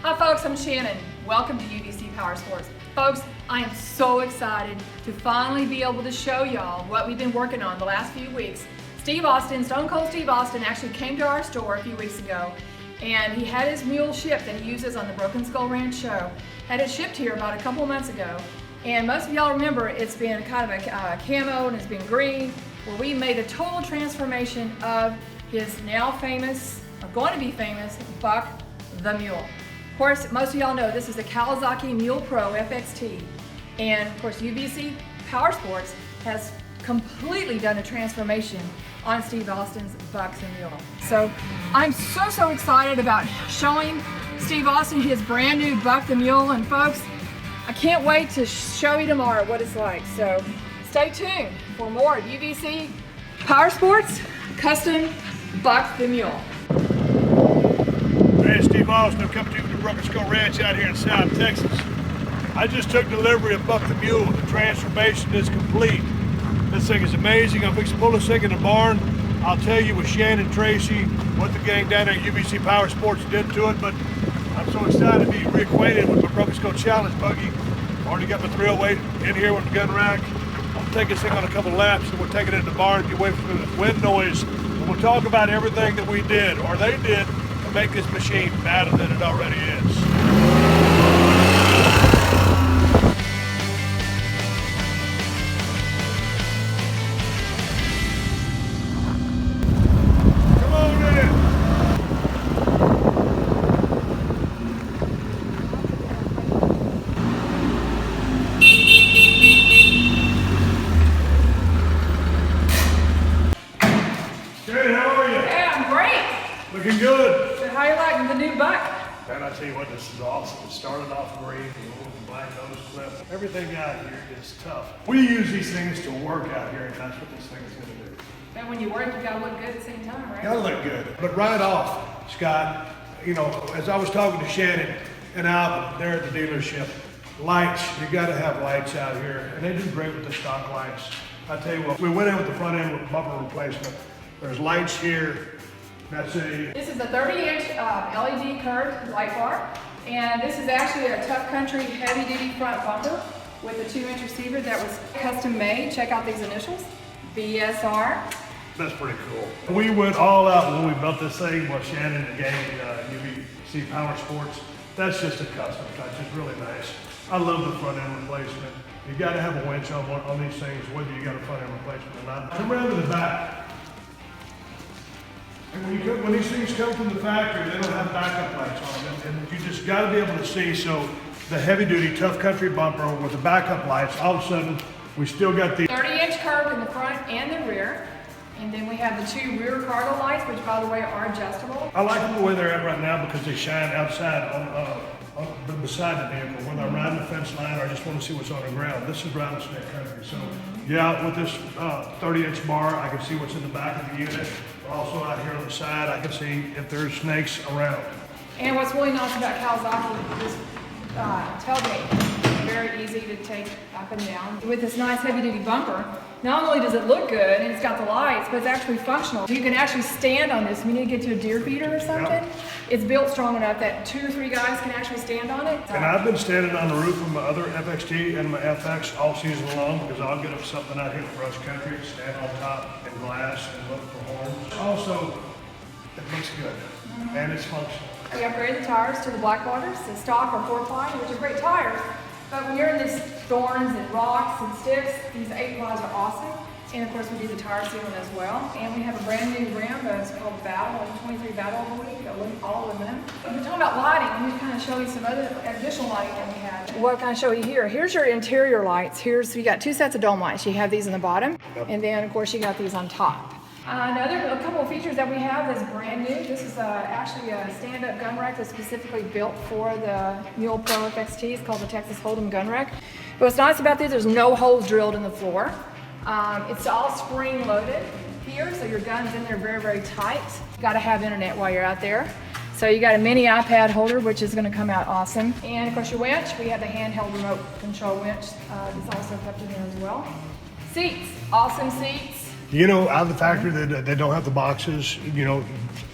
Hi folks, I'm Shannon. Welcome to UBC Power Sports. Folks, I am so excited to finally be able to show y'all what we've been working on the last few weeks. Steve Austin, Stone Cold Steve Austin, actually came to our store a few weeks ago, and he had his mule shipped that he uses on the Broken Skull Ranch show. Had it shipped here about a couple of months ago, and most of y'all remember it's been kind of a camo and it's been green. Well, we made a total transformation of his now famous, or going to be famous, Buck the Mule. Of course, most of y'all know this is the Kawasaki Mule Pro FXT. And of course, UBC Power Sports has completely done a transformation on Steve Austin's Buck the Mule. So I'm so excited about showing Steve Austin his brand new Buck the Mule. And folks, I can't wait to show you tomorrow what it's like. So stay tuned for more UBC Power Sports Custom Buck the Mule. Hey, Steve Austin, I'm coming to you from the Broken Skull Ranch out here in South Texas. I just took delivery of Buck the Mule. The transformation is complete. This thing is amazing. I'm fixing to pull this thing in the barn. I'll tell you with Shannon Tracy what the gang down there at UBC Power Sports did to it, but I'm so excited to be reacquainted with my Broken Skull Challenge buggy. Already got my 308 in here with the gun rack. I'll take this thing on a couple laps and we'll take it in the barn, get away from the wind noise, and we'll talk about everything that we did, or they did, to make this machine better than it already is. Looking good. So how you liking the new Buck? Man, I tell you what, this is awesome. It started off green, a little black nose clip. Everything out here is tough. We use these things to work out here, and that's what this thing is going to do. And when you work, you gotta look good at the same time, right? Gotta look good. But right off, Scott, you know, as I was talking to Shannon and Alvin there at the dealership, lights, you gotta have lights out here, and they do great with the stock lights. I tell you what, we went in with the front end with bumper replacement. There's lights here. This is a 30-inch LED curved light bar, and this is actually a Tough Country heavy-duty front bumper with a 2-inch receiver that was custom made. Check out these initials, BSR. That's pretty cool. We went all out when we built this thing with Shannon and the gang at UBC Power Sports. That's just a custom touch. It's really nice. I love the front end replacement. You got to have a winch on these things, whether you got a front end replacement or not. Come around to the back. And when these things come from the factory, they don't have backup lights on them, and you just got to be able to see. So the heavy-duty Tough Country bumper with the backup lights, all of a sudden, we still got the 30-inch curve in the front and the rear, and then we have the 2 rear cargo lights, which, by the way, are adjustable. I like them the way they're at right now because they shine outside beside the vehicle. Whether I'm riding the fence line or I just want to see what's on the ground. This is rattlesnake country, so yeah, with this 30-inch bar, I can see what's in the back of the unit. Also out here on the side, I can see if there's snakes around. And what's really nice about Kawasaki, this tailgate, very easy to take up and down. With this nice heavy-duty bumper, not only does it look good and it's got the lights, but it's actually functional. You can actually stand on this. If you need to get to a deer feeder or something, it's built strong enough that 2 or 3 guys can actually stand on it. And I've been standing on the roof of my other FXT and my FX all season long because I'll get up something out here in brush country, stand on top in glass and look for horns. Also, it looks good and it's functional. We upgraded the tires to the black waters, the stock or 4-ply, which are great tires. But when you're in these thorns and rocks and sticks, these 8-plies are awesome. And of course, we do the tire sealant as well. And we have a brand new rim that's called Battle, 23 Battle, I believe, all aluminum. We're talking about lighting. Let me kind of show you some other additional lighting that we have. What can I show you here? Here's your interior lights. So you got 2 sets of dome lights. You have these in the bottom, and then of course you got these on top. A couple of features that we have that's brand new. This is actually a stand-up gun rack that's specifically built for the Mule Pro FXT. It's called the Texas Hold'em gun rack. But what's nice about this, there's no holes drilled in the floor. It's all spring-loaded here, so your gun's in there very tight. You got to have internet while you're out there. So you got a mini iPad holder, which is going to come out awesome. And of course your winch, we have the handheld remote control winch that's also kept in there as well. Seats, awesome seats. You know, out of the factory, they don't have the boxes. You know,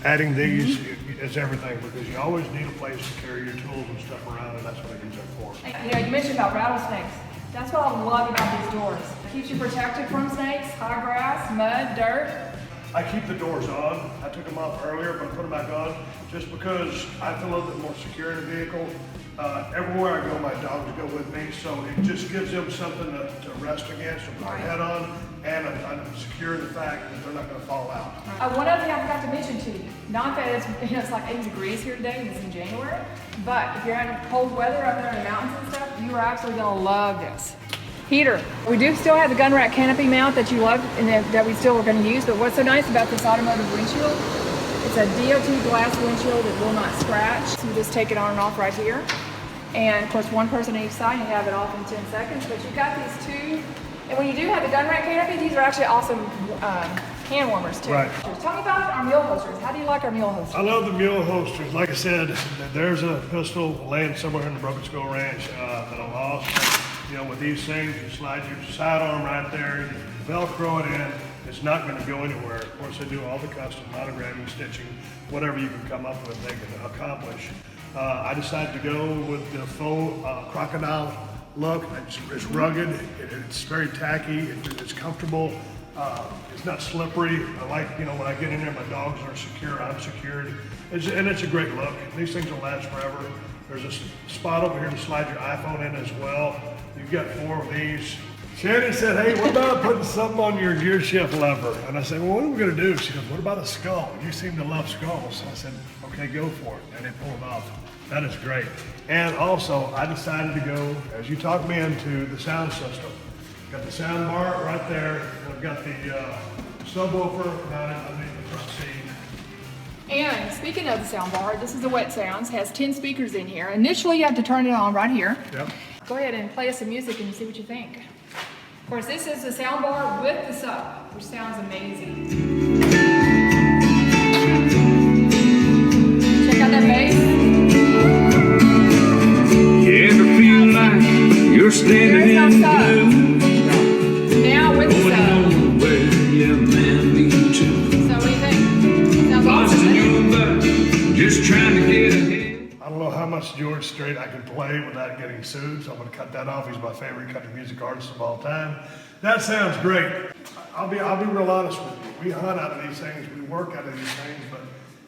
adding these is everything because you always need a place to carry your tools and stuff around, and that's what I use that for. You know, you mentioned about rattlesnakes. That's what I love about these doors. It keeps you protected from snakes, high grass, mud, dirt. I keep the doors on. I took them off earlier, but I put them back on just because I feel a little bit more secure in the vehicle. Everywhere I go, my dogs go with me, so it just gives them something to rest against or put their head on, and I'm secure in the fact that they're not going to fall out. One other thing I forgot to mention to you, not that it's, you know, it's like 80 degrees here today and it's in January, but if you're in cold weather up there in the mountains and stuff, you are absolutely going to love this. Heater. We do still have the gun rack canopy mount that you love and that we still are going to use, but what's so nice about this automotive windshield, it's a DOT glass windshield that will not scratch. So you just take it on and off right here. And of course, one person on each side, you have it off in 10 seconds, but you've got these two. And when you do have the gun rack canopy, these are actually awesome hand warmers too. Right. Tell me about our mule holsters. How do you like our mule holsters? I love the mule holsters. Like I said, there's a pistol laying somewhere in the Broken Skull Ranch that I lost. You know, with these things, you slide your sidearm right there, you Velcro it in. It's not going to go anywhere. Of course, they do all the custom monogramming, stitching, whatever you can come up with, they can accomplish. I decided to go with the faux crocodile look. It's rugged, it's very tacky, it's comfortable, it's not slippery. I like, you know, when I get in there, my dogs are secure, I'm secured, and it's a great look. These things will last forever. There's a spot over here to slide your iPhone in as well. You've got 4 of these. Shannon said, hey, what about putting something on your gear shift lever? And I said, well, what are we going to do? She goes, what about a skull? You seem to love skulls. I said, okay, go for it. And they pulled it off. That is great. And also, I decided to go, as you talked me into, the sound system. Got the sound bar right there. I've got the subwoofer mounted underneath the front seat. And speaking of the sound bar, this is the Wet Sounds. It has 10 speakers in here. Initially, you have to turn it on right here. Yep. Go ahead and play us some music and see what you think. Of course, this is the sound bar with the sub, which sounds amazing. Check out that bass. You ever feel like you're standing in the blue? Now with the sub. Where your man lead to? So what do you think? Sounds awesome. Your butt, just trying to get ahead. I don't know how much George Strait I can play without getting sued, so I'm going to cut that off. He's my favorite country music artist of all time. That sounds great. I'll be real honest with you. We hunt out of these things, we work out of these things, but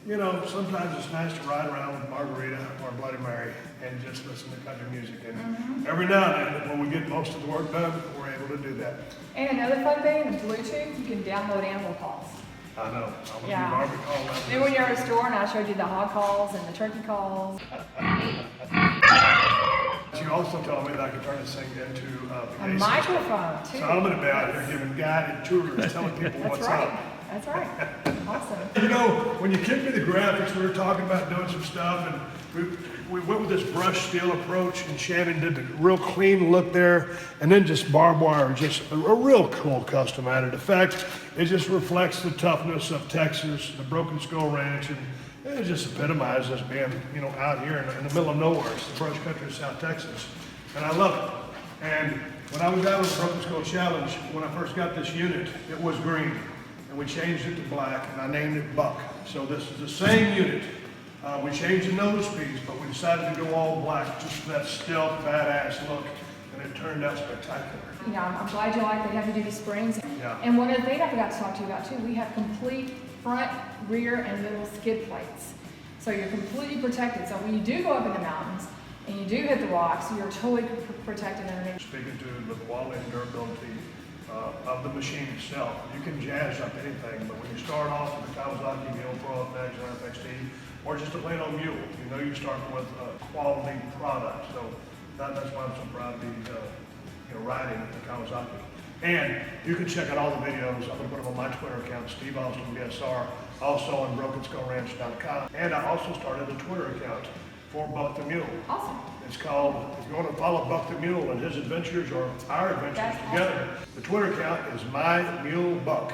you know, sometimes it's nice to ride around with Margarita or Bloody Mary and just listen to country music. And every now and then, when we get most of the work done, we're able to do that. And another fun thing, in Bluetooth, you can download animal calls. I know. I was Yeah. Barbie calling. Then when you're at a store and I showed you the hog calls and the turkey calls. She also told me that I could turn this thing into A microphone, too. So I'm going to be out here giving guided tours, telling people what's up. That's right. Awesome. You know, when you kicked me the graphics, we were talking about doing some stuff, and we went with this brushed steel approach, and Shannon did the real clean look there, and then just barbed wire, just a real cool custom added effect. It just reflects the toughness of Texas, the Broken Skull Ranch, and it just epitomizes being, you know, out here in the middle of nowhere. It's the brush country of South Texas, and I love it. And when I was out with the Broken Skull Challenge, when I first got this unit, it was green. And we changed it to black, and I named it Buck. So this is the same unit. We changed the nose piece, but we decided to go all black, just for that stealth, badass look, and it turned out spectacular. You know, I'm glad you like the heavy-duty springs. Yeah. And one other thing I forgot to talk to you about, too, we have complete front, rear, and middle skid plates. So you're completely protected. So when you do go up in the mountains, and you do hit the rocks, you're totally protected underneath. Speaking to the quality and durability of the machine itself, you can jazz up anything, but when you start off with a Kawasaki Mule Pro FX or FXT, or just a plain old Mule, you know you're starting with a quality product. So that's why I'm so proud to be riding the Kawasaki. And you can check out all the videos. I'm going to put them on my Twitter account, Steve Austin BSR, also on BrokenSkullRanch.com. And I also started a Twitter account for Buck the Mule. Awesome. It's called, if you want to follow Buck the Mule and his adventures or our adventures together, the Twitter account is MYMULEBUCK.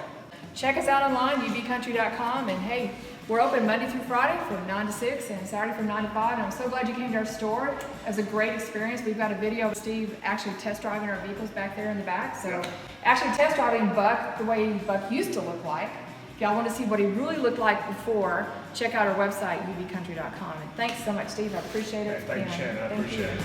Check us out online, ubcountry.com, and hey, we're open Monday through Friday from 9 to 6 and Saturday from 9 to 5. And I'm so glad you came to our store. It was a great experience. We've got a video of Steve actually test driving our vehicles back there in the back. So actually test driving Buck the way Buck used to look like. If y'all want to see what he really looked like before, check out our website, uvcountry.com. And thanks so much, Steve. I appreciate it. Thank you, Shannon. I appreciate it.